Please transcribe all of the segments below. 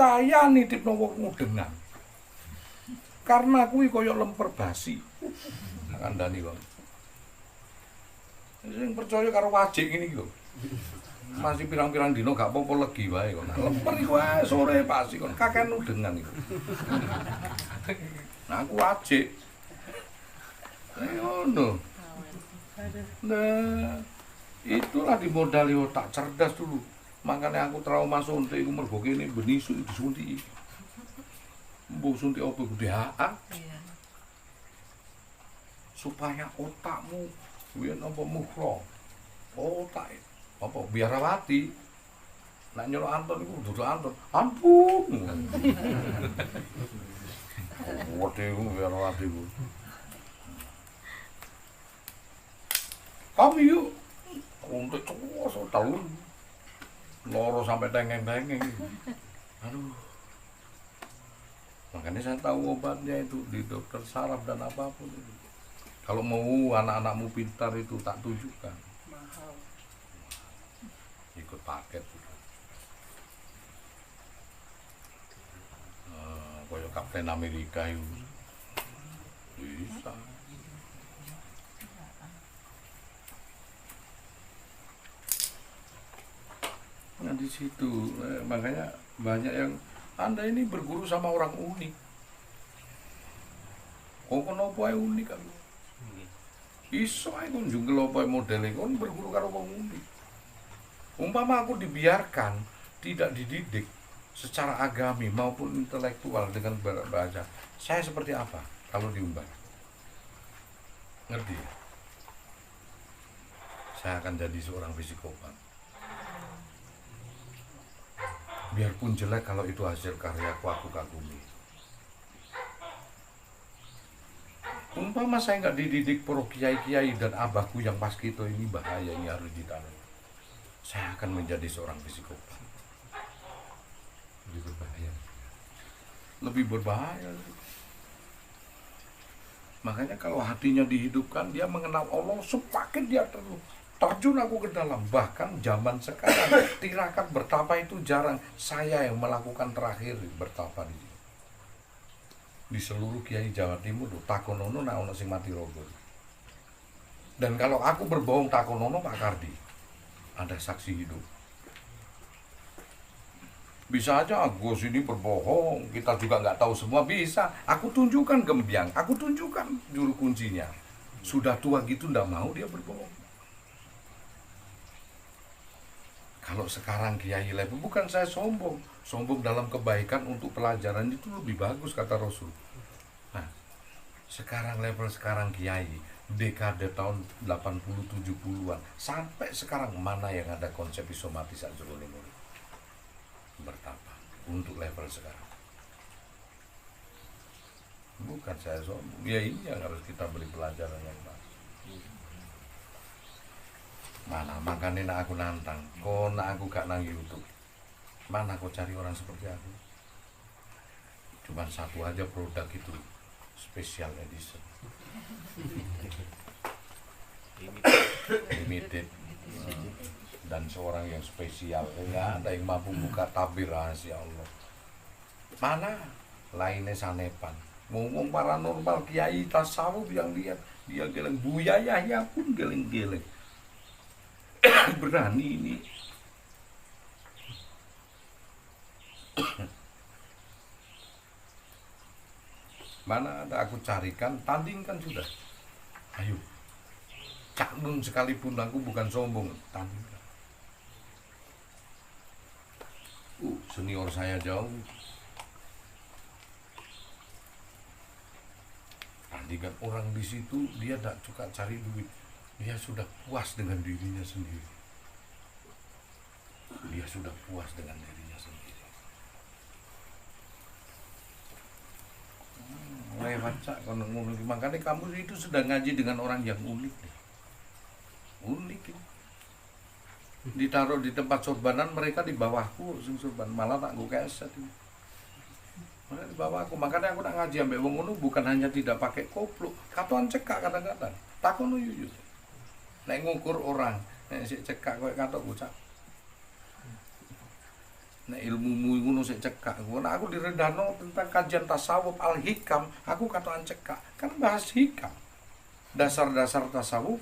percaya nitipno wong mudengan. Karena kuwi kaya lemper basi. Kandhani kok. Sing percaya karo wajik ngene iki lho. Masih pirang-pirang dino gak apa-apa legi wae kok. Lemper iku wae sore pasti kon kakean nudengan iku. Nah aku wajik. Ngono. Nah, itulah dimodali otak cerdas dulu. Makanya aku trauma suntik iku mergo kene benisu disuntik. Mbok suntik apa gede hak? Supaya otakmu yen apa mukhro. Otak apa biarawati. Nek nyelok Anton iku dudu Anton. Ampun. Wede iku biarawati iku. Kami yuk untuk cowok tahun loro sampai tengeng-tengeng. Aduh. Makanya saya tahu obatnya itu di dokter saraf dan apapun itu. Kalau mau anak-anakmu pintar itu tak tunjukkan. Mahal. Ikut paket. Kayak Kapten Amerika itu bisa. Nah di situ makanya banyak yang Anda ini berguru sama orang unik. Kok kenapa unik kan? Iso ae kon njungkel apa modele kon berguru karo wong unik. Umpama aku dibiarkan tidak dididik secara agami maupun intelektual dengan bahasa, saya seperti apa kalau diumbar? Ngerti ya? Saya akan jadi seorang psikopat. Biarpun jelek kalau itu hasil karyaku, aku kagumi. Umpama saya nggak dididik pro kiai-kiai dan abahku yang pas gitu, ini bahaya, ini harus ditaruh. Saya akan menjadi seorang psikopat. Lebih berbahaya. Lebih berbahaya. Makanya kalau hatinya dihidupkan, dia mengenal Allah, semakin dia terjun aku ke dalam. Bahkan zaman sekarang tirakat bertapa itu jarang. Saya yang melakukan terakhir bertapa di seluruh kiai Jawa Timur. Takonono nak ono sing mati rogo. Dan kalau aku berbohong takonono Pak Kardi, ada saksi hidup. Bisa aja Agus ini berbohong, kita juga nggak tahu semua, bisa. Aku tunjukkan gembiang, aku tunjukkan juru kuncinya. Sudah tua gitu ndak mau dia berbohong. Kalau sekarang kiai level, bukan saya sombong. Sombong dalam kebaikan untuk pelajaran itu lebih bagus kata Rasul. Nah, sekarang level sekarang kiai, dekade tahun 80-70-an, sampai sekarang mana yang ada konsep isomatis ajrone murid? Bertapa untuk level sekarang. Bukan saya sombong. Ya ini yang harus kita beri pelajaran yang baik. Mana makanya nak aku nantang, kok nak aku gak nang YouTube. Mana kau cari orang seperti aku? Cuman satu aja produk itu, special edition, limited, dan seorang yang spesial. Enggak ada yang mampu buka tabir rahasia Allah. Mana lainnya sanepan. Ngomong paranormal, kiai tasawuf yang lihat dia geleng, buyayahnya pun geleng-geleng. Berani ini. Mana ada aku carikan, tandingkan sudah. Ayo. Cak Nun sekalipun aku bukan sombong, tandingkan. Senior saya jauh. Tandingkan orang di situ, dia tidak suka cari duit. Dia sudah puas dengan dirinya sendiri. Dia sudah puas dengan dirinya sendiri. Mulai baca, makanya kamu itu sedang ngaji dengan orang yang unik nih. Unik ini. Ditaruh di tempat sorbanan, mereka di bawahku, sorban malah tak gue keset ini. Mereka di bawahku, makanya aku nak ngaji ambek wong ngono bukan hanya tidak pakai koplo, katuan cekak kadang-kadang. Takono yuyut. Nek ngukur orang, nek sik cekak kowe katok bocah. Nek ilmumu ngono sik cekak. Nek aku direndahno tentang kajian tasawuf al-hikam, aku katokan cekak. Kan bahas hikam. Dasar-dasar tasawuf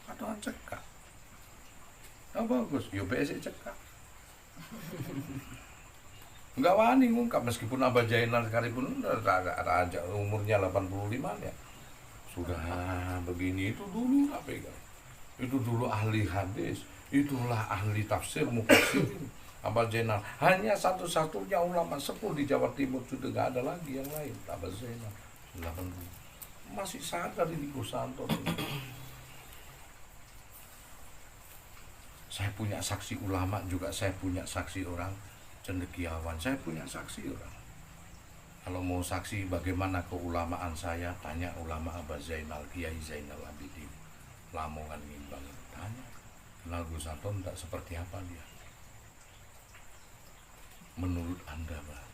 katokan cekak. Nah, bagus, yo sik cekak. Enggak wani ngungkap meskipun Abah Jainal sekalipun ada umurnya 85 ya. Sudah begini itu dulu apa ya? Itu dulu ahli hadis, itulah ahli tafsir mufassirin. Abah Zainal hanya satu-satunya ulama sepuh di Jawa Timur, sudah nggak ada lagi yang lain. Abah Zainal 80 masih sadar ini Gusanto. Saya punya saksi ulama juga, saya punya saksi orang cendekiawan, saya punya saksi orang. Kalau mau saksi bagaimana keulamaan saya, tanya ulama Abah Zainal, Kiai Zainal Abidin, Lamongan Nimbang, tanya. Kenal Gusanto tidak seperti apa dia? Menurut Anda, Pak,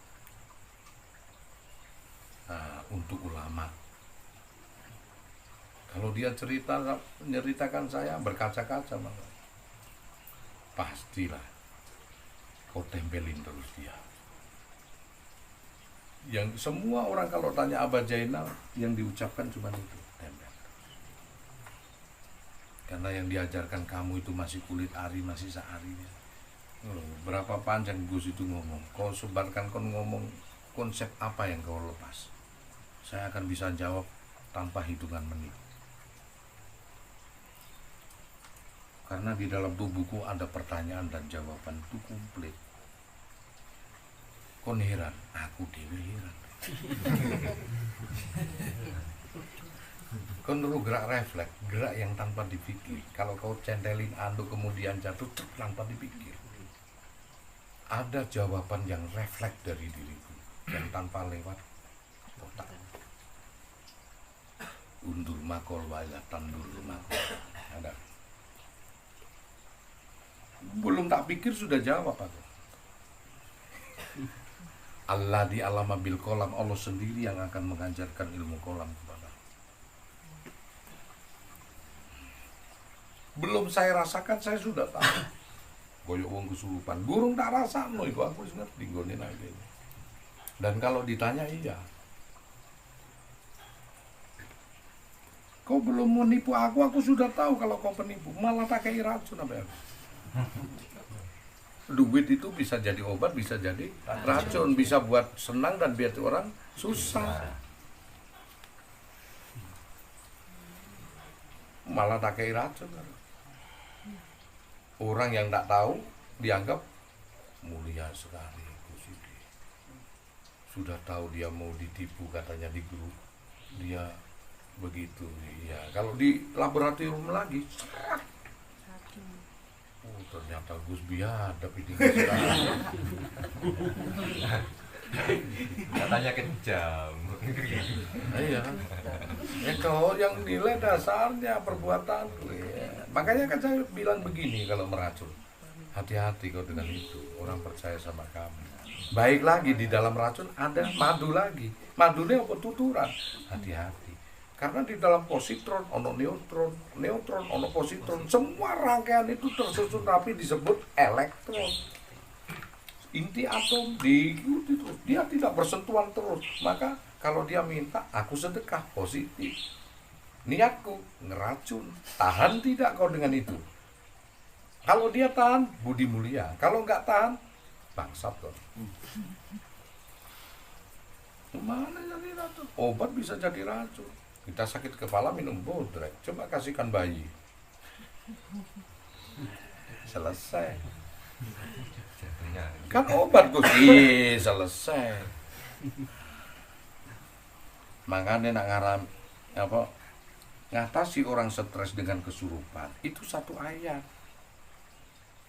untuk ulama, kalau dia menceritakan saya berkaca-kaca, Pak, pastilah kau tempelin terus dia. Yang semua orang kalau tanya Abah Zainal, yang diucapkan cuma itu, tempel. Karena yang diajarkan kamu itu masih kulit ari, masih searinya. Berapa panjang Gus itu ngomong, kau sebarkan, kau ngomong konsep apa yang kau lepas, saya akan bisa jawab tanpa hitungan menit. Karena di dalam tubuhku ada pertanyaan dan jawaban itu komplit. Kon heran, aku dewe heran. Kon dulu gerak refleks, gerak yang tanpa dipikir. Kalau kau centelin anduk kemudian jatuh tanpa dipikir. Ada jawaban yang refleks dari diriku, yang tanpa lewat otak. Undur makol wala tandur makol. Ada. Belum tak pikir sudah jawab aku. Allah di alama bil kolam, Allah sendiri yang akan mengajarkan ilmu kolam kepada. Belum saya rasakan, saya sudah tahu. Goyok wong kesurupan, burung tak rasa, no itu aku ngerti nggone lagi. Dan kalau ditanya iya. Kau belum menipu aku sudah tahu kalau kau penipu, malah pakai racun apa ya? Duit itu bisa jadi obat, bisa jadi racun, bisa buat senang dan biar orang susah. Malah pakai racun. Orang yang tak tahu dianggap mulia sekali. Sudah tahu dia mau ditipu katanya di grup, dia begitu. Iya, kalau di laboratorium lagi, ternyata Gus biadab ini. Katanya kejam. Iya. Ya kalau yang nilai dasarnya perbuatan. Ya. Makanya kan saya bilang begini kalau meracun. Hati-hati kau dengan itu. Orang percaya sama kamu. Baik lagi di dalam racun ada madu lagi. Madunya apa tuturan? Hati-hati. Karena di dalam positron ono neutron, neutron ono positron. Semua rangkaian itu tersusun rapi disebut elektron. Inti atom diikuti terus, dia tidak bersentuhan terus. Maka kalau dia minta, aku sedekah, positif. Niatku ngeracun, tahan tidak kau dengan itu. Kalau dia tahan, budi mulia. Kalau nggak tahan, bangsat kau. Mana jadi racun? Obat bisa jadi racun. Kita sakit kepala minum bodrek, coba kasihkan bayi. Selesai. Kan obat Gus, selesai. Makanya nak ngaram apa ngatasi orang stres dengan kesurupan itu satu ayat.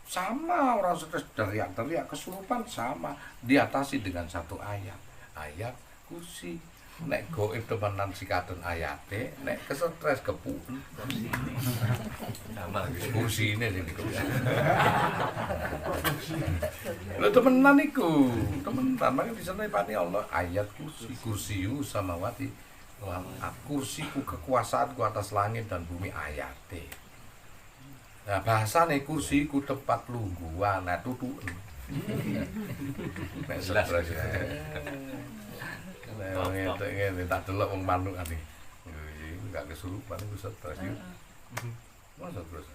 Sama orang stres teriak-teriak kesurupan sama diatasi dengan satu ayat. Ayat kursi. Nek goib temenan sikaten ayate, nek kesetres kepun. Sama kursi ini jadi kursi. Lo temenan iku, temenan. Makanya di sana Pak Allah ayat kursiyu samawati, kursiku kekuasaanku atas langit dan bumi ayate. Nah bahasane kursiku tempat lungguhan, nah tutun. Nek stres ya. Nek ngene tak delok wong manuk ane. Enggak kesurupan iku stres iki. Masa terus.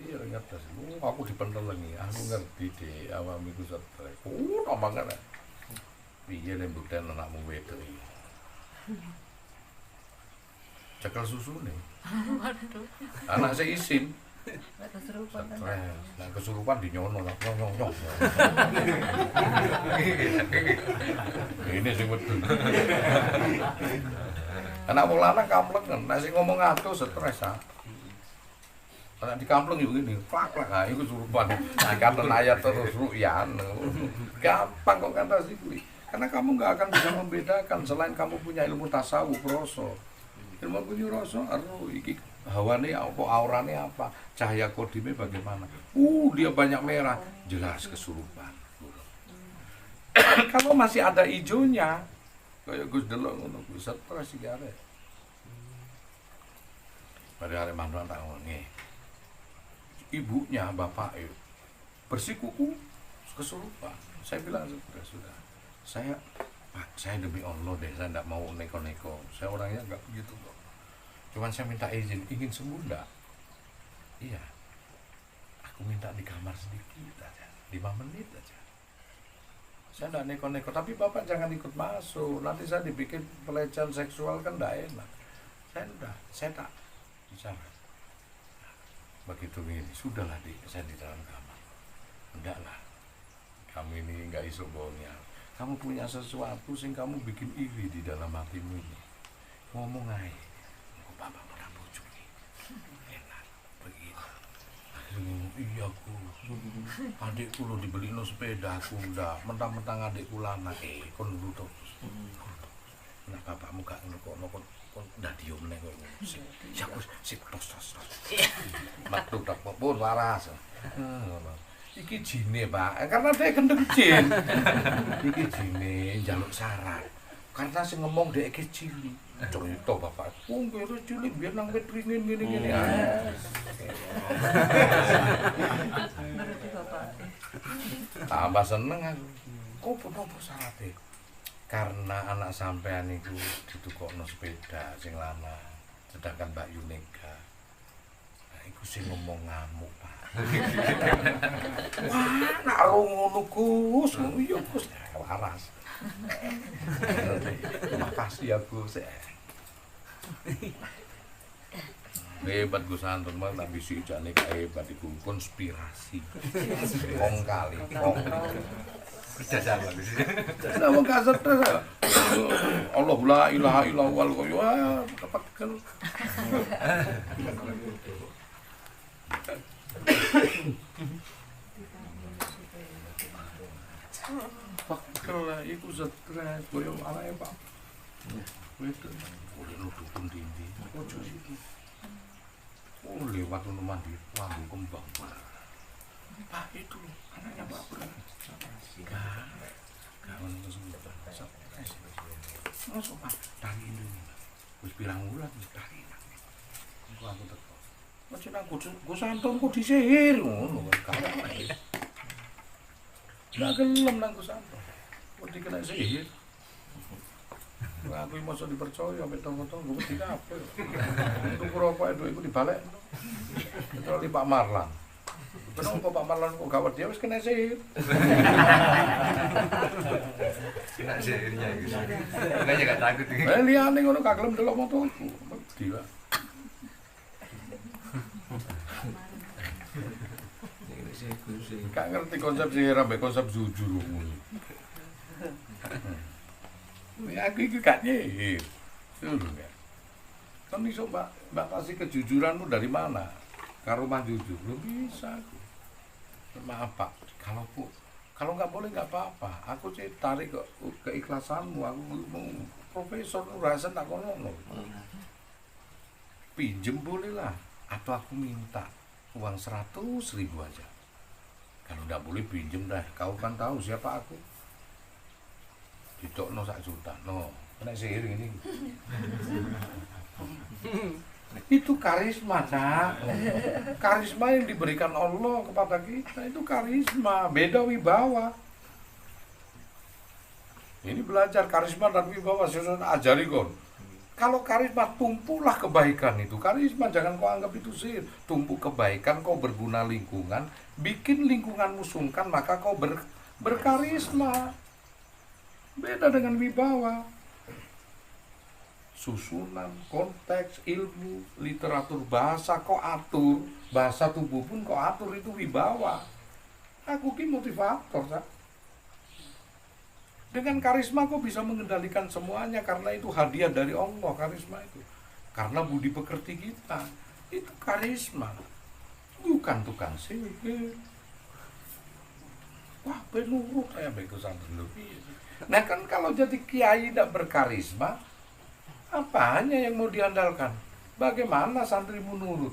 Iya ngerti sih. Aku dipentelengi, aku ngerti deh awam iku stres. Omongan. Piye nek mbukten anakmu wedok iki. Cekel susune. Waduh. Anak saya isin. Nek kesurupan kan. Nah kesurupan dinyono lah, nyong. Ini sing wedhus. Anak wong lanang kamplengen, nek sing ngomong atus stres ah. Anak dikampleng yo ngene, plak-plak ha iku kesurupan. Dikaten ayat terus ru'yan. Gampang kok kata sih kuwi. Karena kamu nggak akan bisa membedakan selain kamu punya ilmu tasawuf rasa. Ilmu punya rasa, aduh iki hawane apa, aurane apa, cahaya kodime bagaimana. Dia banyak merah, jelas kesurupan. Kalau masih ada hijaunya, kayak Gus delok ngono, Gus stres iki arek. Pada hari mantan tak ngene. Ibunya, bapak bersikuku kesurupan. Saya bilang sudah. Pak, saya demi Allah deh, saya tidak mau neko-neko. Saya orangnya nggak begitu kok. Cuman saya minta izin, ingin sembuh enggak? Iya. Aku minta di kamar sedikit aja, 5 menit aja. Saya enggak neko-neko, tapi Bapak jangan ikut masuk. Nanti saya dibikin pelecehan seksual kan enggak enak. Saya tak bicara. Begitu ini, sudahlah saya di dalam kamar. Enggak lah. Kamu ini enggak iso bohongnya. Kamu punya sesuatu sing kamu bikin iri di dalam hatimu ini. Ngomong aja. Bapak pernah bujuk nih. Enak begini. Iya ku. Adikku lo dibeli no sepeda aku udah. Mentang-mentang adikku lana. Kon dulu terus. Nah bapakmu gak nukok udah diem nih kok. Ya ku sip tos. Metu tak pun waras. Iki jine Pak, karena dia gendeng jin. Iki jine njaluk syarat. Karena sing ngomong dhek iki cilik. Cerita Bapak, wong kira cilik biar nang wit ringin ngene-ngene. Ngerti Bapak. Tambah seneng aku. Kok apa syaratnya? Karena anak sampean iku ditukokno sepeda sing lanang, sedangkan Mbak Yunega iku sing ngomong ngamuk Pak. Wah, nak ngono Gus, iya Gus, waras. Terima kasih ya Gus. Hebat Gus Anton mah tak bisi jane hebat iku konspirasi. Kong kali. Kerjasama Gus. Nah, wong gak stres. Allah la ilaha illallah wah tepaken. Pakel lah, iku stres, koyo anake Pak. Wedok, oleh nuduhun dindi. Ojo iki. Lewat rumah di lambung kembang. Pak itu anaknya Pak Bro. Gak ono kesulitan. Masuk Pak, dari Indonesia. Wis pirang wulan dari Indonesia. Engko aku teko. Macam aku Gus Anton kok disihir ngono kan. Nggak gelem nang Gus Anton. Kok dikena sihir. Aku mosok dipercaya sampai tonggo-tonggo mesti kabeh. Untuk rokok itu iku dibalik. Kecuali Pak Marlan. Kenapa Pak Marlan kok gawat dia wis kena sihir. Kena sihirnya Gus. Makanya gak takut iki. Liyane ngono gak gelem delok motoku. Wedi Pak. Gak ngerti konsep sihir ambek konsep jujur ngono. Aku iki gak nyihir. Lho ya. Kan iso Mbak kasih kejujuranmu dari mana? Karo rumah jujur. Belum bisa aku. Maaf Pak, kalau nggak boleh nggak apa-apa. Aku sih tarik ke keikhlasanmu. Aku mau Profesor Nurhasan tak kono. Pinjem boleh lah. Atau aku minta uang 100.000 aja. Kalau nggak boleh pinjem dah. Kau kan tahu siapa aku. Didokno 1 juta. No, kena sihir ini. Itu karisma, nak. Karisma yang diberikan Allah kepada kita itu karisma, beda wibawa. Ini belajar karisma dan wibawa, saya ajari kon. Kalau karisma, tumpulah kebaikan itu. Karisma jangan kau anggap itu sihir. Tumpu kebaikan, kau berguna lingkungan, bikin lingkunganmu sungkan, maka kau berkarisma. Beda dengan wibawa. Susunan, konteks, ilmu, literatur bahasa kau atur, bahasa tubuh pun kau atur, itu wibawa. Aku ki motivator, Sa. Dengan karisma kau bisa mengendalikan semuanya karena itu hadiah dari Allah, karisma itu. Karena budi pekerti kita, itu karisma. Bukan tukang sihir. Wah, penurut saya begitu santri lebih. Nah kan kalau jadi kiai tidak berkarisma, apanya yang mau diandalkan? Bagaimana santri menurut?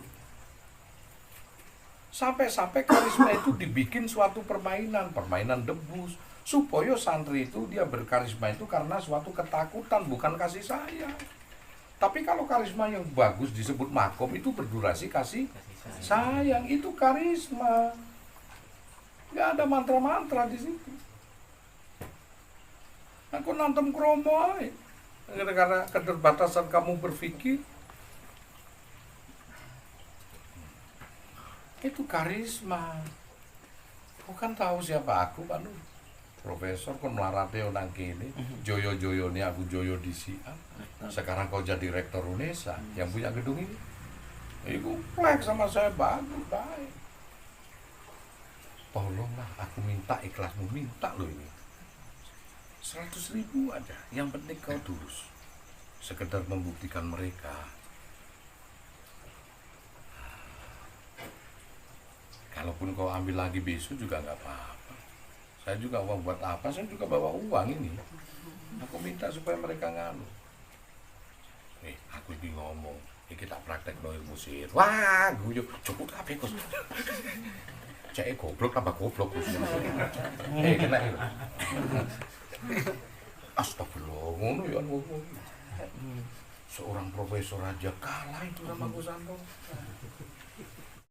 Sampai-sampai karisma itu dibikin suatu permainan debus. Supaya santri itu dia berkarisma itu karena suatu ketakutan, bukan kasih sayang. Tapi kalau karisma yang bagus disebut makom itu berdurasi kasih sayang, itu karisma. Nggak ada mantra-mantra di situ. Aku nantem kromo aja. Karena keterbatasan kamu berpikir, itu karisma. Bukan tahu siapa aku, Pak Nur. Profesor kon melarate nang kene, joyo-joyone aku joyo di Sian. Sekarang kau jadi rektor UNESA yang punya gedung ini. Iku plek sama saya bagus, baik. Tolonglah, aku minta ikhlasmu, minta loh ini. 100.000 aja, yang penting kau tulus. Sekedar membuktikan mereka. Kalaupun kau ambil lagi besok juga nggak apa-apa. Saya juga uang buat apa? Saya juga bawa uang ini. Aku minta supaya mereka nganu. Nih, aku ini ngomong, ini kita praktek no ilmu sihir. Wah, guyu, cukup apa kos? Cek goblok tambah goblok kos. Kena ini. Astagfirullah, ngono ya ngomong. Seorang profesor aja kalah itu sama Gus Anto.